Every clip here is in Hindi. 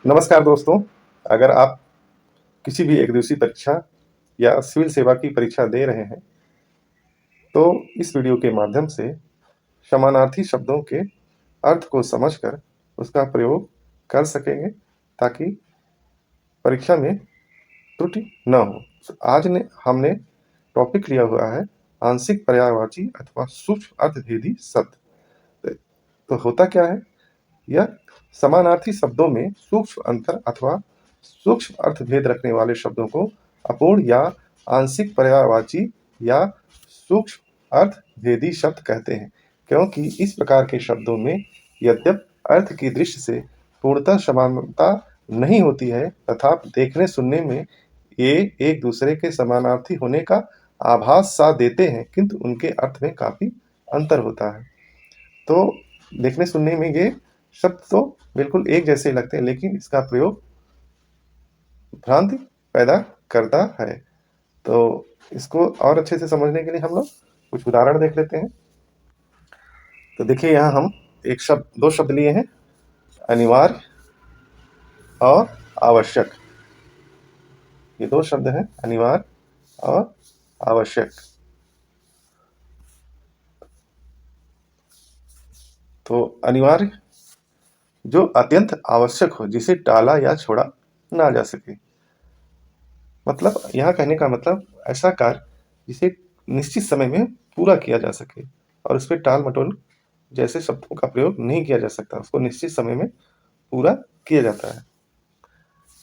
नमस्कार दोस्तों। अगर आप किसी भी एक दिवसीय परीक्षा या सिविल सेवा की परीक्षा दे रहे हैं, तो इस वीडियो के माध्यम से समानार्थी शब्दों के अर्थ को समझकर उसका प्रयोग कर सकेंगे, ताकि परीक्षा में त्रुटि न हो। तो आज हमने टॉपिक लिया हुआ है आंशिक पर्यायवाची अथवा सूक्ष्म अर्थभेदी शब्द। तो होता क्या है, यह समानार्थी शब्दों में सूक्ष्म अंतर अथवा सूक्ष्म अर्थभेद रखने वाले शब्दों को अपूर्ण या आंशिक पर्यायवाची या सूक्ष्म अर्थभेदी शब्द कहते हैं, क्योंकि इस प्रकार के शब्दों में यद्यप अर्थ की दृष्टि से पूर्णतः समानता नहीं होती है, तथा देखने सुनने में ये एक दूसरे के समानार्थी होने का आभास सा देते हैं, किंतु उनके अर्थ में काफी अंतर होता है। तो देखने सुनने में ये शब्द तो बिल्कुल एक जैसे लगते हैं, लेकिन इसका प्रयोग भ्रांति पैदा करता है। तो इसको और अच्छे से समझने के लिए हम लोग कुछ उदाहरण देख लेते हैं। तो देखिए, यहाँ हम दो शब्द लिए हैं, अनिवार्य और आवश्यक। ये दो शब्द हैं, अनिवार्य और आवश्यक। तो अनिवार्य जो अत्यंत आवश्यक हो, जिसे टाला या छोड़ा ना जा सके। मतलब यहाँ कहने का मतलब ऐसा कार्य जिसे निश्चित समय में पूरा किया जा सके, और उस पर टाल मटोल जैसे शब्दों का प्रयोग नहीं किया जा सकता, उसको निश्चित समय में पूरा किया जाता है।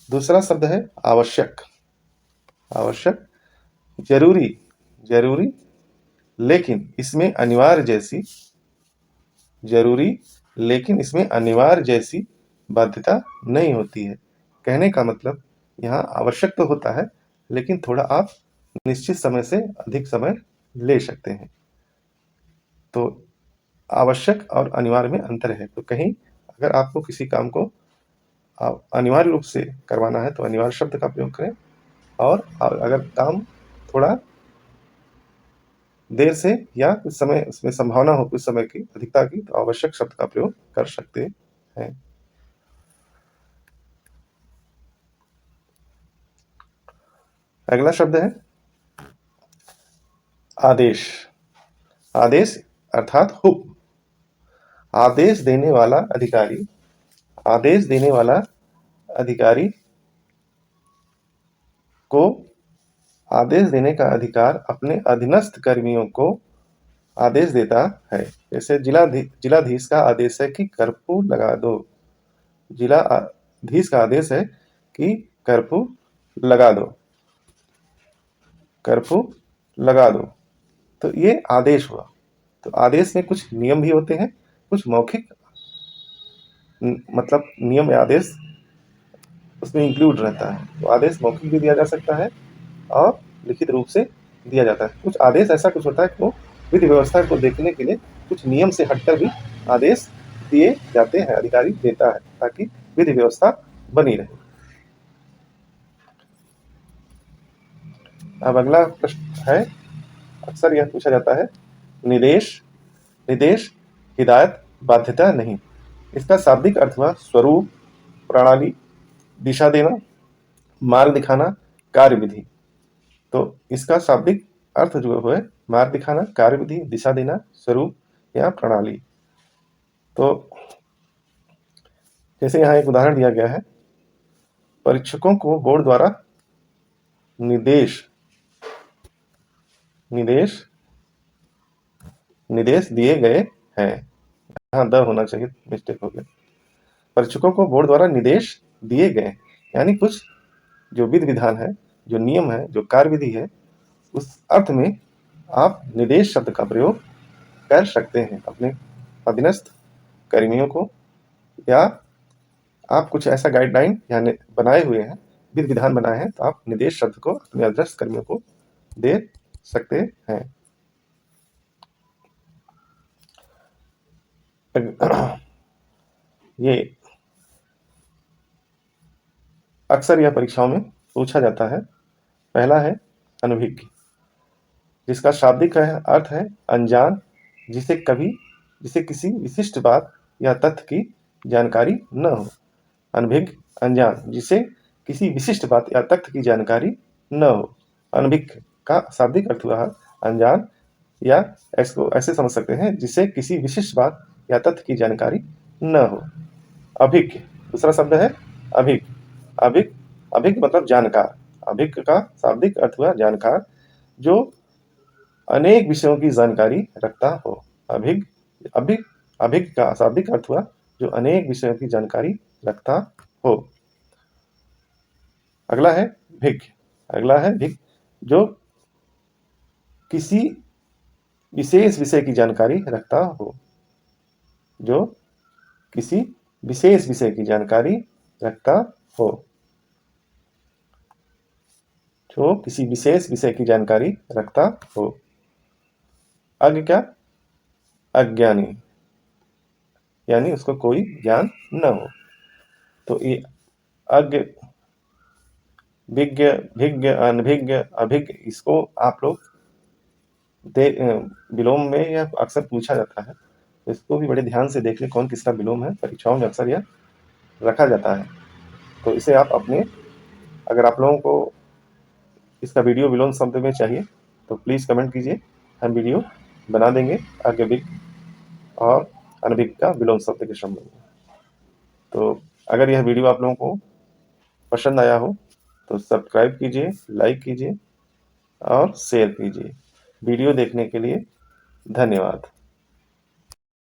दूसरा शब्द है आवश्यक। आवश्यक जरूरी, जरूरी लेकिन इसमें अनिवार्य जैसी, जरूरी लेकिन इसमें अनिवार्य जैसी बाध्यता नहीं होती है। कहने का मतलब यहाँ आवश्यक तो होता है, लेकिन थोड़ा आप निश्चित समय से अधिक समय ले सकते हैं। तो आवश्यक और अनिवार्य में अंतर है। तो कहीं अगर आपको किसी काम को अनिवार्य रूप से करवाना है तो अनिवार्य शब्द का प्रयोग करें, और अगर काम थोड़ा देर से या कुछ समय उसमें संभावना हो कुछ समय की अधिकता की, तो आवश्यक शब्द का प्रयोग कर सकते हैं। अगला शब्द है आदेश। आदेश अर्थात हुक्म। आदेश देने वाला अधिकारी, आदेश देने वाला अधिकारी को आदेश देने का अधिकार अपने अधीनस्थ कर्मियों को आदेश देता है। जैसे जिलाधीश का आदेश है कि कर्फ्यू लगा दो। जिलाधीश का आदेश है कि कर्फ्यू लगा दो, कर्फ्यू लगा दो। तो ये आदेश हुआ। तो आदेश में कुछ नियम भी होते हैं, कुछ मौखिक मतलब नियम या आदेश उसमें इंक्लूड रहता है। तो आदेश मौखिक भी दिया जा सकता है और लिखित रूप से दिया जाता है। कुछ आदेश ऐसा कुछ होता है कि वो विधि व्यवस्था को देखने के लिए कुछ नियम से हटकर भी आदेश दिए जाते हैं, अधिकारी देता है, ताकि विधि व्यवस्था बनी रहे। अब अगला प्रश्न है, अक्सर यह पूछा जाता है, निर्देश। निर्देश हिदायत, बाध्यता नहीं। इसका शाब्दिक अर्थ हुआ स्वरूप, प्रणाली, दिशा देना, मार्ग दिखाना, कार्यविधि। तो इसका शाब्दिक अर्थ जो है मार्ग दिखाना, कार्यविधि, दिशा देना, स्वरूप या प्रणाली। तो जैसे यहाँ एक उदाहरण दिया गया है, परीक्षकों को बोर्ड द्वारा निर्देश निर्देश निर्देश दिए गए हैं। यहाँ द होना चाहिए, मिस्टेक हो गया। परीक्षकों को बोर्ड द्वारा निर्देश दिए गए, यानी कुछ जो विधि विधान है, जो नियम है, जो कार्यविधि है, उस अर्थ में आप निर्देश शब्द का प्रयोग कर सकते हैं अपने अधीनस्थ कर्मियों को, या आप कुछ ऐसा गाइडलाइन यानी बनाए हुए हैं, विधि विधान बनाए हैं, तो आप निर्देश शब्द को अपने अधीनस्थ कर्मियों को दे सकते हैं। ये अक्सर यह परीक्षाओं में पूछा जाता है। पहला है अनभिज्ञ, जिसका शाब्दिक अर्थ है अनजान, जिसे किसी विशिष्ट बात या तथ्य की जानकारी न हो। अनभिज्ञ अनजान, जिसे किसी विशिष्ट बात या तथ्य की जानकारी न हो। अनभिज्ञ का शाब्दिक अर्थ हुआ है अनजान, या इसको ऐसे समझ सकते हैं जिसे किसी विशिष्ट बात या तथ्य की जानकारी न हो। अभिज्ञ दूसरा शब्द है अभिज्ञ। अभिज्ञ अभिज्ञ मतलब जानकार। अभिज्ञ का शाब्दिक अर्थ हुआ जानकार, जो अनेक विषयों की जानकारी रखता हो। अभिज्ञ अभिज्ञ अभिज्ञ का शाब्दिक अर्थ हुआ जो अनेक विषयों की जानकारी रखता हो। अगला है भिज्ञ। अगला है भिज्ञ, जो किसी विशेष विषय की जानकारी रखता हो। जो किसी विशेष विषय की जानकारी रखता हो। जो किसी विशेष विषय की जानकारी रखता हो। अज्ञ क्या? अज्ञानी, यानी उसको कोई ज्ञान न हो। तो ये अज्ञ, विज्ञ, भिज्ञ, अनभिज्ञ, अभिज्ञ, इसको आप लोग विलोम में या अक्सर पूछा जाता है, तो इसको भी बड़े ध्यान से देख लें कौन किसका विलोम है। परीक्षाओं में अक्सर यह रखा जाता है, तो इसे आप अपने, अगर आप लोगों को इसका वीडियो विलोम शब्द में चाहिए तो प्लीज़ कमेंट कीजिए, हम वीडियो बना देंगे अज्ञ, विज्ञ और अनभिज्ञ का विलोम शब्द के संबंध में। तो अगर यह वीडियो आप लोगों को पसंद आया हो तो सब्सक्राइब कीजिए, लाइक कीजिए और शेयर कीजिए। वीडियो देखने के लिए धन्यवाद।